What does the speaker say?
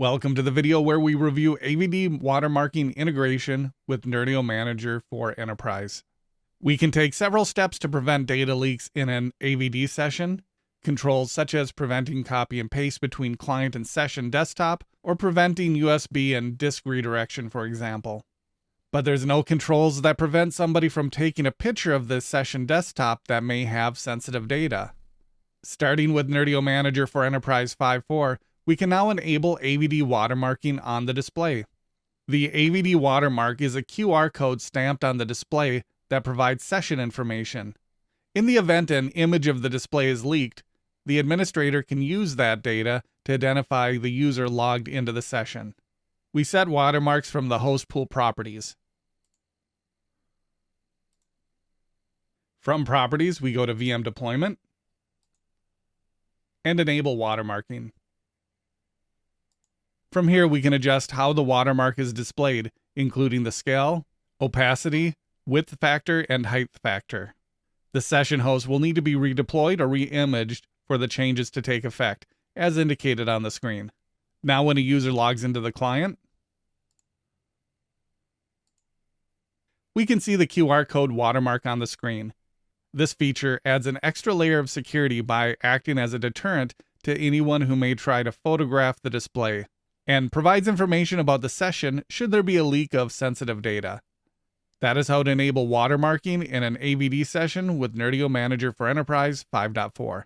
Welcome to the video where we review AVD Watermarking integration with Nerdio Manager for Enterprise. We can take several steps to prevent data leaks in an AVD session. Controls such as preventing copy and paste between client and session desktop, or preventing USB and disk redirection, for example. But there's no controls that prevent somebody from taking a picture of this session desktop that may have sensitive data. Starting with Nerdio Manager for Enterprise 5.4, we can now enable AVD watermarking on the display. The AVD watermark is a QR code stamped on the display that provides session information. In the event an image of the display is leaked, the administrator can use that data to identify the user logged into the session. We set watermarks from the host pool properties. From properties, we go to VM deployment and enable watermarking. From here, we can adjust how the watermark is displayed, including the scale, opacity, width factor, and height factor. The session host will need to be redeployed or re-imaged for the changes to take effect, as indicated on the screen. Now when a user logs into the client, we can see the QR code watermark on the screen. This feature adds an extra layer of security by acting as a deterrent to anyone who may try to photograph the display, and provides information about the session should there be a leak of sensitive data. That is how to enable watermarking in an AVD session with Nerdio Manager for Enterprise 5.4.